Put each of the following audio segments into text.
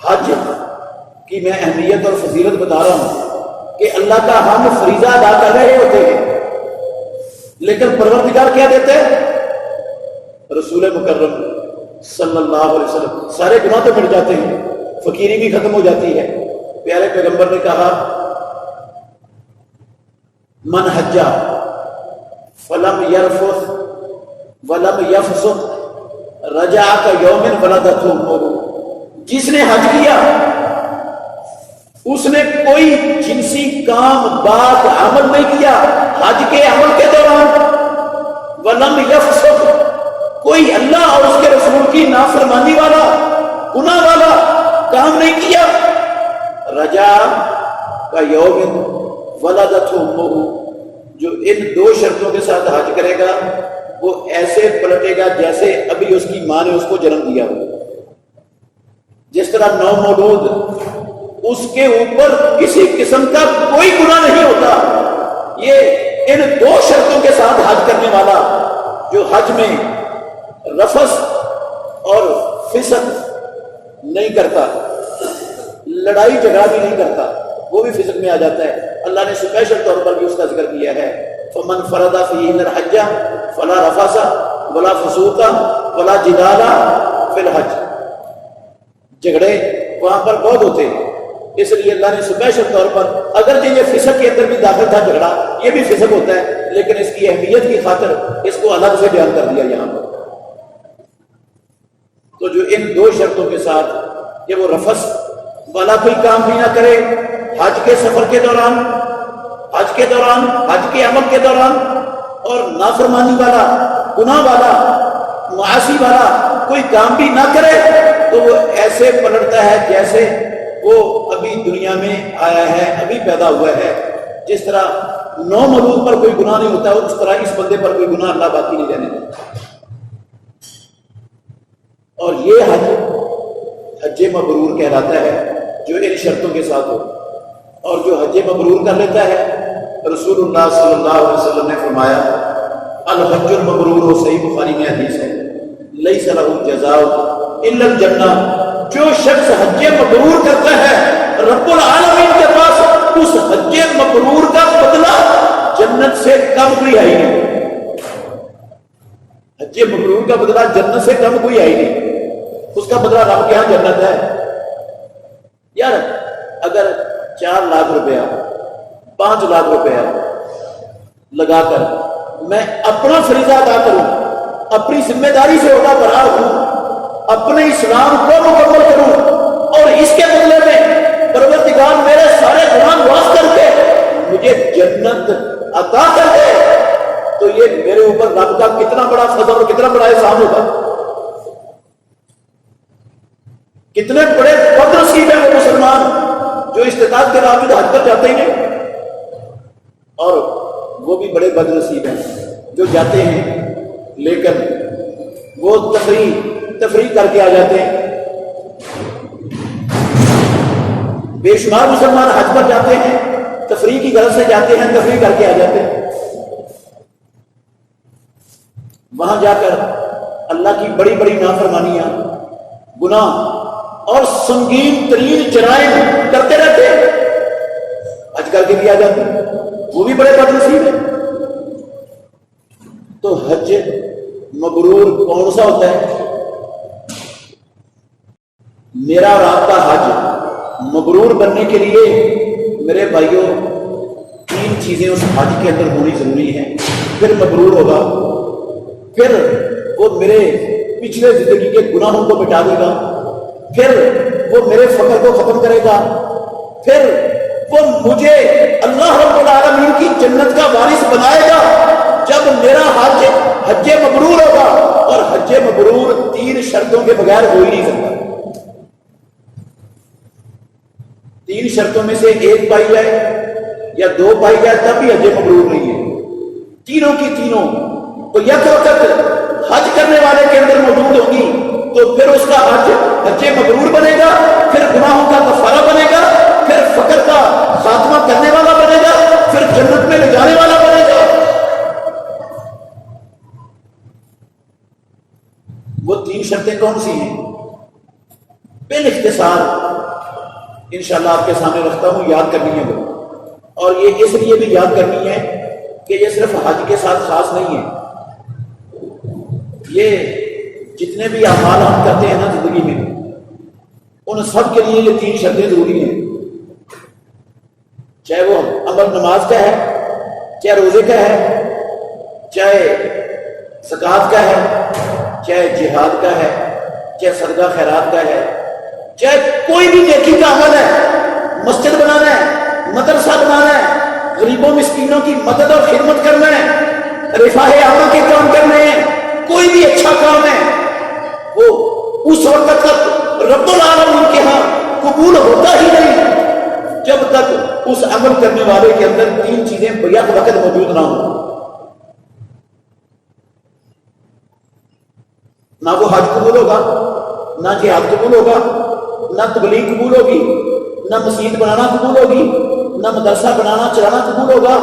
حج کی میں اہمیت اور فضیلت بتا رہا ہوں کہ اللہ کا ہم فریضہ ادا کر رہے ہوتے ہیں، لیکن پروردگار کیا دیتے ہیں؟ رسول مکرم صلی اللہ علیہ وسلم سارے گناہ تو مٹ جاتے ہیں، فقیری بھی ختم ہو جاتی ہے۔ پیارے پیغمبر نے کہا من حجہ فلم یرفث ولم یفسق رجع کیوم ولدتہ امہ، جس نے حج کیا اس نے کوئی جنسی کام بات عمل نہیں کیا حج کے عمل کے دوران، ولم یفسق کوئی اللہ اور اس کے رسول کی نافرمانی والا گناہ والا کام نہیں کیا، رجع کیوم ولدتہ امہ، جو ان دو شرطوں کے ساتھ حج کرے گا وہ ایسے پلٹے گا جیسے ابھی اس کی ماں نے اس کو جنم دیا ہو۔ جس طرح نو مولود اس کے اوپر کسی قسم کا کوئی گناہ نہیں ہوتا، یہ ان دو شرطوں کے ساتھ حج کرنے والا جو حج میں رفث اور فسق نہیں کرتا، لڑائی جھگڑا بھی نہیں کرتا، وہ بھی فسق میں آ جاتا ہے۔ اللہ نے اسپیشل طور پر بھی اس کا ذکر کیا ہے، فمن فرض فیہن الحج فلا رفث ولا فسوق ولا جدال فی الحج، جھگڑے وہاں پر بہت ہوتے ہیں، اس لیے اللہ نے اسپیشل طور پر، اگر یہ فسق کے اندر بھی داخل تھا جھگڑا، یہ بھی فسق ہوتا ہے، لیکن اس کی اہمیت کی خاطر اس کو الگ سے بیان کر دیا یہاں پر۔ تو جو ان دو شرطوں کے ساتھ کہ وہ رفث والا کوئی کام بھی نہ کرے حج کے سفر کے دوران، حج کے عمل کے دوران، اور نافرمانی والا گناہ والا معاصی والا کوئی کام بھی نہ کرے، تو وہ ایسے پلٹتا ہے جیسے وہ ابھی دنیا میں آیا ہے، ابھی پیدا ہوا ہے۔ جس طرح نو مولود پر کوئی گناہ نہیں ہوتا، اس طرح اس بندے پر کوئی گناہ اللہ باقی نہیں رہنے دیتا۔ اور یہ حج مبرور کہلاتا ہے جو ان شرطوں کے ساتھ ہو، اور جو حج مبرور کر لیتا ہے، رسول اللہ صلی اللہ علیہ وسلم نے فرمایا الحج المبرور، ہو صحیح بخاری میں حدیث ہے، لیس لہ جزاء الا الجنہ، جو شخص حج مبرور کرتا ہے رب العالمین کے پاس اس حج مبرور کا بدلہ جنت سے کم کوئی ہے ہی نہیں۔ حج مبرور کا بدلہ جنت سے کم کوئی ہے ہی نہیں، اس کا بدلہ رب کے یہاں جنت ہے۔ یار اگر 4 لاکھ روپیہ 5 لاکھ روپیہ لگا کر میں اپنا فریضہ ادا کروں، اپنی ذمہ داری سے عہدہ برآ ہوں، اپنے اسلام کو مکمل کروں، اور اس کے بدلے میں پروردگار میرے سارے گناہ معاف کر کے مجھے جنت عطا کر دے، تو یہ میرے اوپر رب کا کتنا بڑا فضل اور کتنا بڑا احسان ہوگا۔ کتنے بڑے بد نصیب ہیں وہ مسلمان جو استطاعت کے باوجود حج پر جاتے ہی نہیں، اور وہ بھی بڑے بد نصیب ہیں جو جاتے ہیں لیکن وہ تفریح کر کے آ جاتے ہیں۔ بے شمار مسلمان حج پر جاتے ہیں، تفریح کی غرض سے جاتے ہیں، تفریح کر کے آ جاتے ہیں، وہاں جا کر اللہ کی بڑی بڑی نافرمانیاں، گناہ اور سنگین ترین جرائم کرتے رہتے ہیں، حج کر کے بھی آ جاتے ہیں، وہ بھی بڑے بد نصیب ہیں۔ تو حج مبرور کون سا ہوتا ہے؟ میرا اور آپ کا حج مبرور بننے کے لیے میرے بھائیوں 3 چیزیں اس حج کے اندر ہونی ضروری ہیں، پھر مبرور ہوگا۔ پھر وہ میرے پچھلے زندگی کے گناہوں کو مٹا دے گا، پھر وہ میرے فقر کو ختم کرے گا، پھر وہ مجھے اللہ رب العالمین کی جنت کا وارث بنائے گا جب میرا حج مبرور ہوگا۔ اور حج مبرور 3 شرطوں کے بغیر ہو ہی نہیں سکتا۔ 3 شرطوں میں سے 1 پائی جائے یا 2 پائی جائے تب بھی حج مبرور نہیں ہے۔ تینوں کی تینوں تو یک وقت حج کرنے والے کے اندر موجود ہوگی تو پھر اس کا حج مبرور بنے گا، پھر گناہوں کا کفارہ بنے گا، پھر فقر کا خاتمہ کرنے والا بنے گا، پھر جنت میں لے جانے والا بنے گا۔ وہ 3 شرطیں کون سی ہیں؟ بالاختصار انشاءاللہ آپ کے سامنے رکھتا ہوں، یاد کرنی ہے وہ. اور یہ اس لیے بھی یاد کرنی ہے کہ یہ صرف حج کے ساتھ خاص نہیں ہے. یہ جتنے بھی اعمال ہم کرتے ہیں نا زندگی میں، ان سب کے لیے یہ 3 شرطیں ضروری ہیں. چاہے وہ عمل نماز کا ہے، چاہے روزے کا ہے، چاہے زکوٰۃ کا ہے، چاہے جہاد کا ہے، چاہے صدقہ خیرات کا ہے، چاہے کوئی بھی نیکی کا عمل ہے، مسجد بنانا ہے، مدرسہ بنانا ہے، غریبوں مسکینوں کی مدد اور خدمت کرنا ہے، رفاہ عامہ کے کام کرنے ہیں، کوئی بھی اچھا کام ہے، وہ اس وقت تک رب العالمین کے ہاں قبول ہوتا ہی نہیں جب تک اس عمل کرنے والے کے اندر 3 چیزیں بیک وقت موجود نہ ہوں. نہ وہ حج قبول ہوگا، نہ جہاد قبول ہوگا، نہ تبلیغ قبول ہوگی، نہ مسجد بنانا قبول ہوگی، نہ مدرسہ بنانا چلانا قبول ہوگا،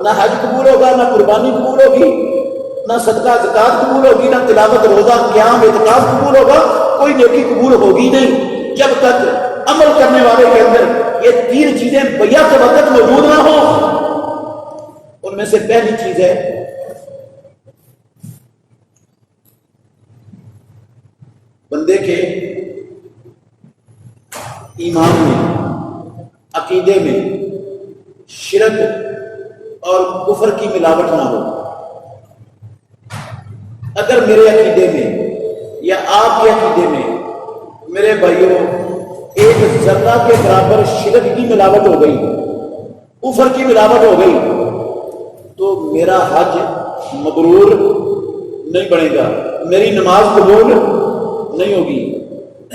نہ حج قبول ہوگا، نہ قربانی قبول ہوگی، نہ صدقہ زکوٰۃ قبول ہوگی، نہ تلاوت روزہ قیام اعتکاف قبول ہوگا. کوئی نیکی قبول ہوگی نہیں جب تک عمل کرنے والے کے اندر یہ 3 چیزیں بیک وقت موجود نہ ہوں. ان میں سے پہلی چیز ہے بندے کے ایمان میں، عقیدے میں شرک اور کفر کی ملاوٹ نہ ہو. اگر میرے عقیدے میں یا آپ کے عقیدے میں میرے بھائیوں ایک ذرہ کے برابر شرک کی ملاوٹ ہو گئی، کفر کی ملاوٹ ہو گئی، تو میرا حج مبرور نہیں بنے گا، میری نماز قبول نہیں ہوگی،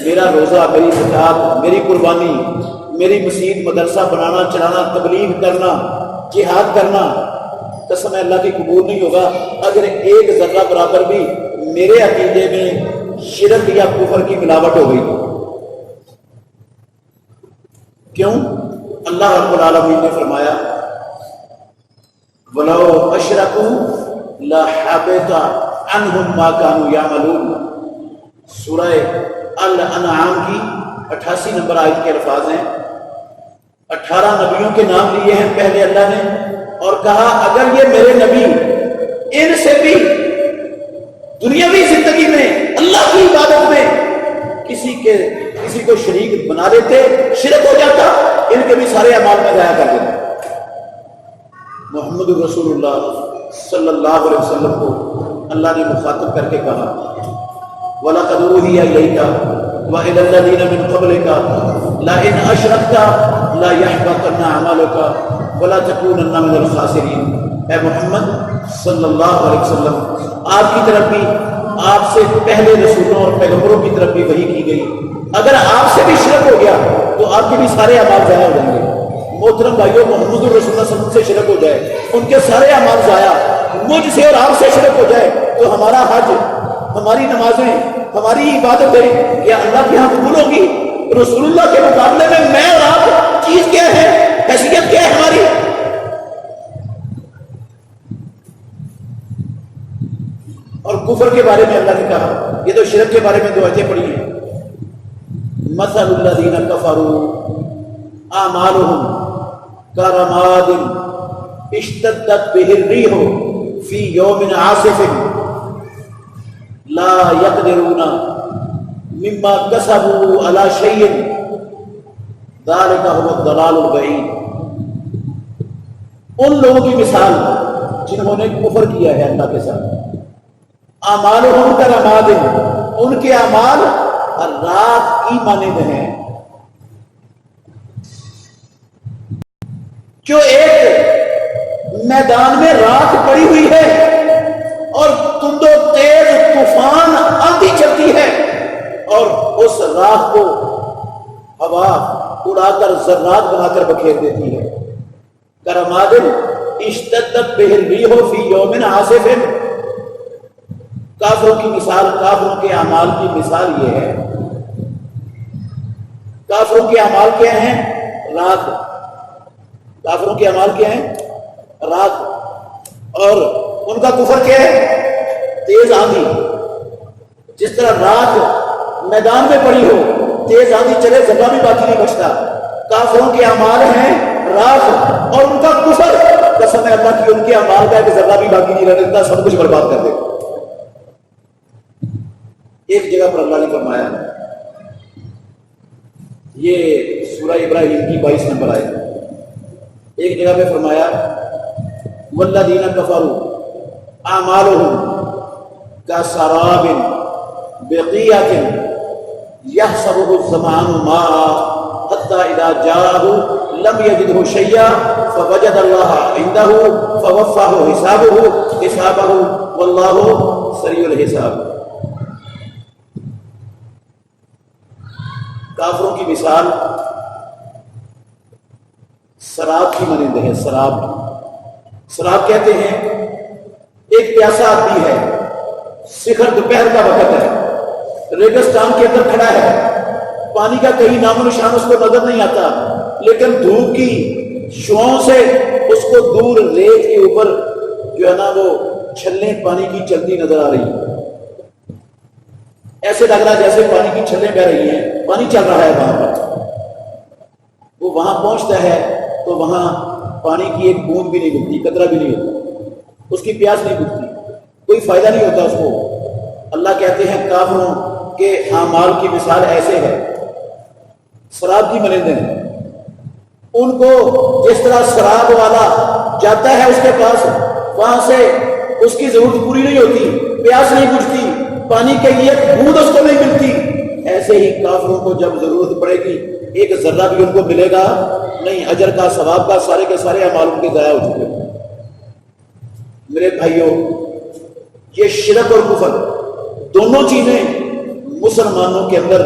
میرا روزہ، میری زکوٰۃ، میری قربانی، میری مسجد مدرسہ بنانا چلانا، تبلیغ کرنا، جہاد کرنا قسم اللہ کی قبول نہیں ہوگا اگر ایک ذرہ برابر بھی میرے عقیدے میں شرک یا کفر کی ملاوٹ ہو گئی. کیوں؟ اللہ رب العالمین نے فرمایا وَلَوْ أَشْرَكُوا لَحَبِطَ عَنْهُمْ مَا كَانُوا يَعْمَلُونَ. سورہ الانعام کی 88 نمبر آیت کے الفاظ ہیں. 18 نبیوں کے نام لیے ہیں پہلے اللہ نے اور کہا اگر یہ میرے نبی ان سے بھی دنیاوی زندگی میں اللہ کی عبادت میں کسی کو شریک بنا دیتے، شرک ہو جاتا، ان کے بھی سارے اعمال میں ضائع کر دیتے. محمد رسول اللہ صلی اللہ علیہ وسلم کو اللہ نے مخاطب کر کے کہا وَلَقَدْ أُوحِيَ إِلَيْكَ وَإِلَى الَّذِينَ مِنْ قَبْلِكَ لَئِنْ أَشْرَكْتَ لَيَحْبَطَنَّ عَمَلُكَ وَلَا تَكُونَنَّ مِنَ الْخَاسِرِينَ. اے محمد صلی اللہ علیہ وسلم، آپ کی طرف بھی آپ سے پہلے رسولوں اور پیغمبروں کی طرف بھی وحی کی گئی، اگر آپ سے بھی شرک ہو گیا تو آپ کے بھی سارے اعمال ضائع ہو جائیں گے. محترم بھائیوں، محمد رسول اللہ صلی اللہ علیہ وسلم سے شرک ہو جائے، ان کے سارے اعمال ضائع، مجھ سے اور آپ سے شرک ہو جائے تو ہمارا حج، ہماری نمازیں، ہماری عبادتیں کیا اللہ کے ہاں قبول ہوگی؟ رسول اللہ کے مقابلے میں میں اور آپ چیز کیا ہے، حیثیت کیا ہے ہماری؟ اور کفر کے بارے میں اللہ نے کہا، یہ تو شرک کے بارے میں 2 آیتیں پڑھی ہیں. مثل الذین کفروا اعمالهم كرماد اشتدت به الريح في يوم عاصف لا يقدرون مما كسبوا على شيء ذلك هو الضلال البعيد. ان لوگوں کی مثال جنہوں نے کفر کیا ہے اللہ کے ساتھ، اعمالهم كرماد، ان کے اعمال رات کی مانند ہیں. جو ایک میدان میں رات پڑی ہوئی ہے اور تند و تیز طوفان آندھی چلتی ہے اور اس رات کو ہوا اڑا کر ذرات بنا کر بکھیر دیتی ہے. کرماد اشتدت به الريح في يوم عاصف. کافروں کی مثال، کافروں کے اعمال کی مثال یہ ہے. کافروں کے اعمال کیا ہیں؟ رات. کافروں کے اعمال کیا ہیں؟ رات. اور ان کا کفر کیا ہے؟ تیز آندھی. جس طرح رات میدان میں پڑی ہو، تیز آندھی چلے، جگہ بھی باقی نہیں بچتا. کافروں کے اعمال ہیں راکھ، اور ان کا کفر قسم ہے اللہ کی ان کے اعمال کا ایک ذرہ بھی باقی نہیں رہنے دیتا، سب کچھ برباد کر دے۔ ایک جگہ پر اللہ نے فرمایا، یہ سورہ ابراہیم کی 22 نمبر آیت، ایک جگہ پہ فرمایا والذین کفروا اعمالهم کسراب بقیعۃ یحسبہ الظمآن ماء حتی اذا جاءه لم یجدہ شیئا فوجد اللہ عنده فوفاہ حسابہ واللہ سریع الحساب۔ کافروں کی مثال سراب کی مانند ہے۔ سراب کہتے ہیں ایک پیاسا آدمی ہے، سحر دوپہر کا وقت ہے، ریگستان کے اندر کھڑا ہے، پانی کا کہیں نام و نشان اس کو نظر نہیں آتا، لیکن دھوپ کی شعاؤں سے اس کو دور ریت کے اوپر جو ہے نا وہ چھلیں پانی کی چلتی نظر آ رہی ہیں، ایسے لگ رہا ہے جیسے پانی کی چھلیں بہ رہی ہیں، پانی چل رہا ہے وہاں پر۔ وہ وہاں پہنچتا ہے تو وہاں پانی کی ایک بوند بھی نہیں ملتی، قطرہ بھی نہیں ہوتا، اس کی پیاس نہیں بجھتی، کوئی فائدہ نہیں ہوتا اس کو۔ اللہ کہتے ہیں کافروں کے اعمال کی مثال ایسے ہے، شراب کی مانند ہیں۔ ان کو جس طرح شراب والا جاتا ہے اس کے پاس، وہاں سے اس کی ضرورت پوری نہیں ہوتی، پیاس نہیں بجھتی، پانی کی ایک بوند اس کو نہیں ملتی، ایسے ہی کافروں کو جب ضرورت پڑے گی ایک ذرہ بھی ان کو ملے گا نہیں، اجر کا ثواب کا سارے کے سارے اعمال ان کے ضائع ہو چکے۔ میرے بھائیوں، یہ شرک اور کفر دونوں چیزیں مسلمانوں کے اندر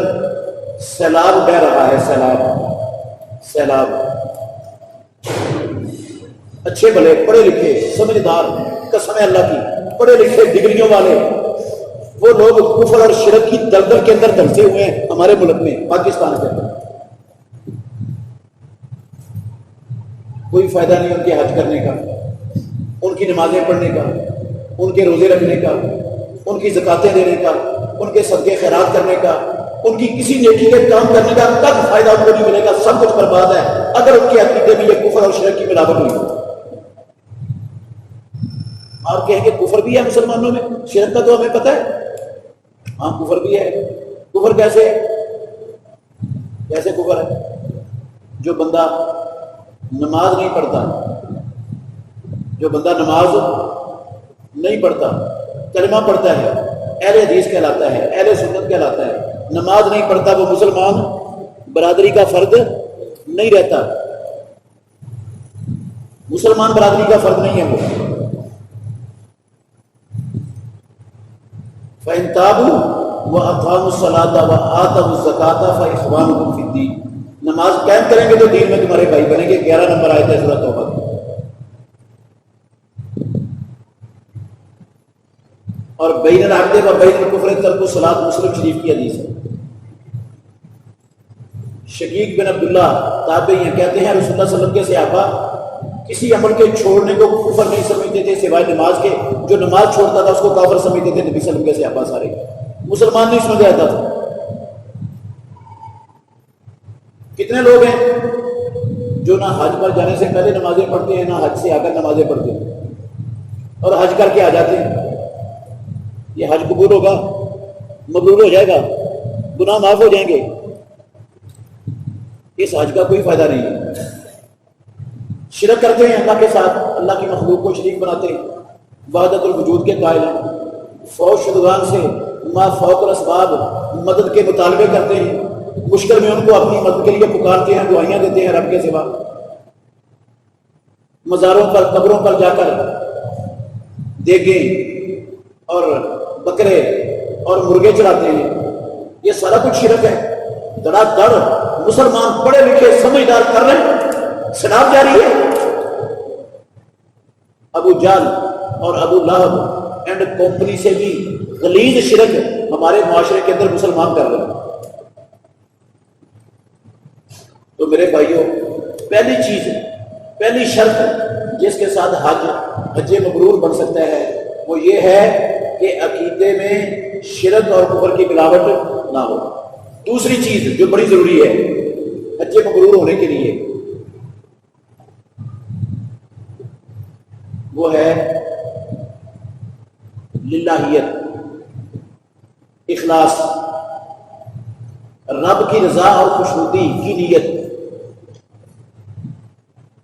سیلاب بہ رہا ہے، سیلاب۔ اچھے بھلے پڑھے لکھے سمجھدار، قسم ہے اللہ کی، پڑھے لکھے ڈگریوں والے وہ لوگ کفر اور شرک کی دلدل کے اندر دھنسے ہوئے ہیں ہمارے ملک میں، پاکستان کے اندر۔ کوئی فائدہ نہیں ان کے حج کرنے کا، ان کی نمازیں پڑھنے کا، ان کے روزے رکھنے کا، ان کی زکاتیں دینے کا، ان کے صدقے خیرات کرنے کا، ان کی کسی نیکی کے کام کرنے کا تک فائدہ ان کو نہیں ملے گا، سب کچھ برباد ہے اگر ان کے عقیدے میں یہ کفر اور شرک کی ملاوٹ ہوئی۔ آپ کہیں کہ کفر بھی ہے مسلمانوں میں، شرک کا تو ہمیں پتہ ہے، ہاں کفر بھی ہے۔ کفر کیسے کفر ہے؟ جو بندہ نماز نہیں پڑھتا، کلمہ پڑھتا ہے، اہل حدیث کہلاتا ہے، اہل سنت کہلاتا ہے، نماز نہیں پڑھتا، وہ مسلمان برادری کا فرد نہیں رہتا، مسلمان برادری کا فرد نہیں ہے وہ۔ فَإِن تَابُوا وَأَقَامُوا الصَّلَاةَ وَآتَوُا الزَّكَاةَ فَإِخْوَانُكُمْ فِي الدِّينِ، نماز قائم کریں گے تو دین میں تمہارے بھائی بنیں گے۔ 11 نمبر آیت ہے سورۃ توبہ کی۔ اور بین العبد و بین الکفر ترک الصلاۃ، مسلم شریف کی حدیث ہے۔ شقیق بن عبداللہ تابعی ہیں، کہتے ہیں رسول اللہ صلی اللہ علیہ وسلم کے صحابہ کسی عمل کے چھوڑنے کو کفر نہیں سمجھتے تھے سوائے نماز کے، جو نماز چھوڑتا تھا اس کو کافر سمجھتے تھے۔ نبی صلی اللہ علیہ وسلم کے صحابہ سارے مسلمان نہیں سمجھ آتا تھا۔ کتنے لوگ ہیں جو نہ حج پر جانے سے پہلے نمازیں پڑھتے ہیں، نہ حج سے آ کر نمازیں پڑھتے ہیں، اور حج کر کے آ جاتے ہیں۔ یہ حج قبول ہوگا؟ مقبول ہو جائے گا؟ گناہ معاف ہو جائیں گے؟ اس حج کا کوئی فائدہ نہیں ہے۔ شرک کرتے ہیں اللہ کے ساتھ، اللہ کی مخلوق کو شریک بناتے ہیں، وحدت الوجود کے قائل ہیں، فوج شدگان سے ما فوق الاسباب مدد کے مطالبے کرتے ہیں، مشکل میں ان کو اپنی مدد کے لیے پکارتے ہیں، دعائیاں دیتے ہیں رب کے سوا، مزاروں پر قبروں پر جا کر دیگیں اور بکرے اور مرغے چڑھاتے ہیں۔ یہ سارا کچھ شرک ہے۔ دڑا دڑ مسلمان پڑھے لکھے سمجھدار کر رہے ہیں، شراب جاری ہے۔ ابو جہل اور ابو لہب اینڈ کمپنی سے بھی غلیظ شرک ہمارے معاشرے کے اندر مسلمان کر رہے ہیں۔ تو میرے بھائیوں، پہلی شرط جس کے ساتھ حج مبرور بن سکتا ہے وہ یہ ہے کہ عقیدے میں شرک اور کفر کی ملاوٹ نہ ہو۔ دوسری چیز جو بڑی ضروری ہے حج سے مغرور ہونے کے لیے، وہ ہے للہیت، اخلاص، رب کی رضا اور خوشنودی کی نیت،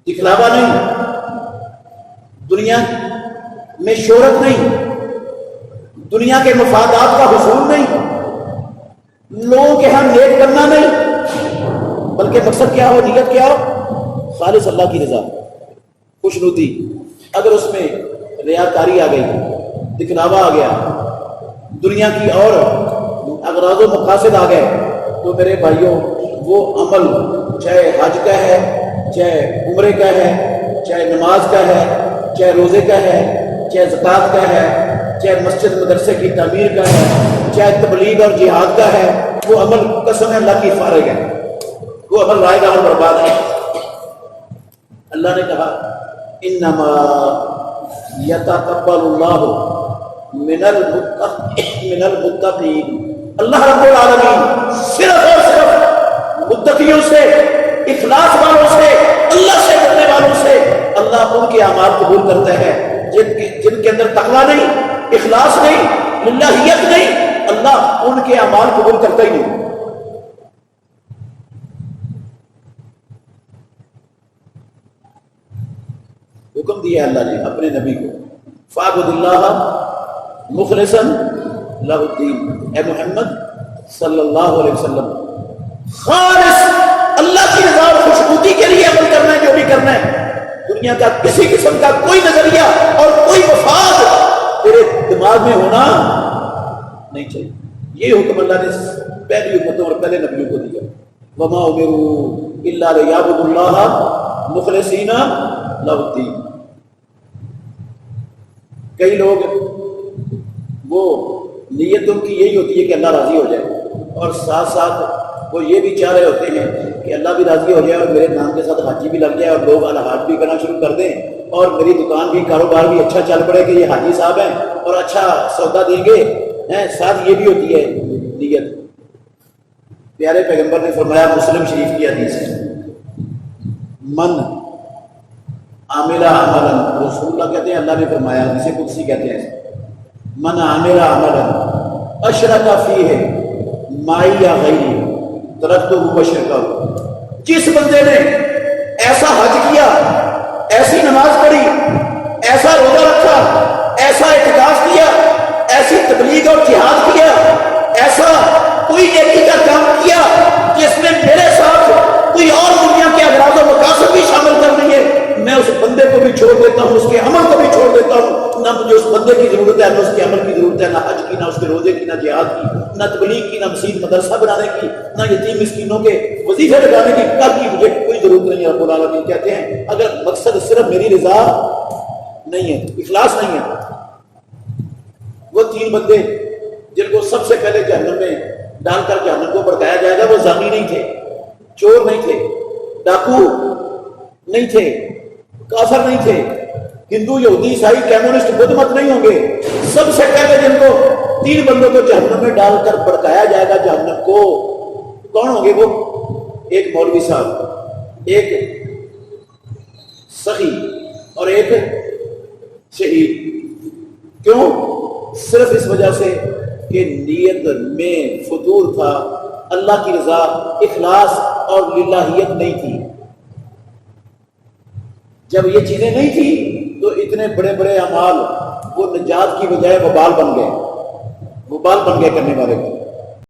دکھلاوا نہیں، دنیا میں شہرت نہیں، دنیا کے مفادات کا حصول نہیں، لوگوں کے ہاں نیک کرنا نہیں، بلکہ مقصد کیا ہو، نیت کیا ہو، خالص اللہ کی رضا، خوشنودی۔ اگر اس میں ریاکاری آ گئی، دکھلاوا آ گیا، دنیا کی اور اغراض و مقاصد آ گئے، تو میرے بھائیوں وہ عمل چاہے حج کا ہے، چاہے عمرے کا ہے، چاہے نماز کا ہے، چاہے روزے کا ہے، چاہے زکوٰۃ کا ہے، چاہے مسجد مدرسے کی تعمیر کا ہے، چاہے تبلیغ اور جہاد کا ہے، وہ عمل قسم اللہ کی فارغ ہے، وہ عمل رائے گاہ اور برباد ہے۔ اللہ نے کہا انما یتقبل اللہ من المتقین، اللہ رب العالمین صرف اور صرف متقیوں سے، اخلاص والوں سے، اللہ سے ڈرنے والوں سے اللہ ان کے اعمال قبول کرتا ہے۔ جن کے اندر تقویٰ نہیں، اخلاص نہیں، للہیت نہیں، اللہ ان کے اعمال قبول کرتا ہی نہیں۔ حکم دیا اللہ نے اپنے نبی کو، فاعبد اللہ مخلصا لہ الدین، اے محمد صلی اللہ علیہ وسلم خالص اللہ کی رضا اور خوشنودی کے لیے عمل کرنا ہے، جو بھی کرنا ہے، دنیا کا کسی قسم کا کوئی نظریہ اور کوئی مفاد تیرے دماغ میں ہونا نہیں چاہیے۔ یہ حکم اللہ نے پہلی امتوں اور پہلے نبیوں کو دیا، وما امروا الا لیعبدوا اللہ مخلصین لہ الدین۔ کئی لوگ وہ نیت ان کی یہی ہوتی ہے کہ اللہ راضی ہو جائے، اور ساتھ ساتھ وہ یہ بھی چاہ رہے ہوتے ہیں کہ اللہ بھی راضی ہو جائے اور میرے نام کے ساتھ حاجی بھی لگ جائے اور لوگ الحاج بھی کرنا شروع کر دیں اور میری دکان بھی، کاروبار بھی اچھا چل پڑے کہ یہ حاجی صاحب ہیں اور اچھا سودا دیں گے، ساتھ یہ بھی ہوتی ہے نیت۔ پیارے پیغمبر نے فرمایا، مسلم شریف کی حدیث ہے، من عامل عملا، رسول اللہ کہتے ہیں، اللہ نے فرمایا، جسے قدسی کہتے ہیں، من عامل عملا اشرک فیہ معی یا غیری ترکتہ وشرکہ، جس بندے نے ایسا حج کیا، ایسی نماز پڑھی، ایسا روزہ رکھا، ایسا اعتکاف کیا، ایسی تبلیغ اور جہاد کیا، ایسا کوئی نیکی کا کام کیا جس میں میرے ساتھ کوئی اور دنیا کے اغراض و مقاصد بھی شامل کر دیے، میں اس بندے کو بھی چھوڑ دیتا ہوں، اس کے عمل کو بھی چھوڑ دیتا ہوں۔ نہ مجھے اس بندے کی ضرورت ہے، نہ اس کے عمل کی ضرورت ہے، نہ حج کی، نہ اس کے روزے کی، نہ جہاد کی، نہ تبلیغ کی، نہ مسجد مدرسہ بنانے کی، نہ یتیم مسکینوں کے وظیفے لگانے کی، کل کی مجھے کوئی ضرورت نہیں ہے۔ رب العالمین کہتے ہیں اگر مقصد صرف میری رضا نہیں ہے، اخلاص نہیں ہے، وہ تین بندے جن کو سب سے پہلے جہنم میں ڈال کر جہنم کو بھڑکایا جائے گا، وہ زانی نہیں تھے، چور نہیں تھے، ڈاکو نہیں تھے، کافر نہیں تھے، ہندو، یہودی، عیسائی، کمیونسٹ، بدھ مت نہیں ہوں گے۔ سب سے پہلے جن کو تین بندوں کو جہنم میں ڈال کر بھڑکایا جائے گا جہنم کو، کون ہوں گے وہ؟ ایک مولوی صاحب، ایک سخی اور ایک شہید۔ کیوں؟ صرف اس وجہ سے کہ نیت میں فطور تھا، اللہ کی رضا، اخلاص اور للہیت نہیں تھی۔ جب یہ چیزیں نہیں تھی تو اتنے بڑے بڑے اعمال وہ نجات کی بجائے وبال بن گئے کرنے والے کو۔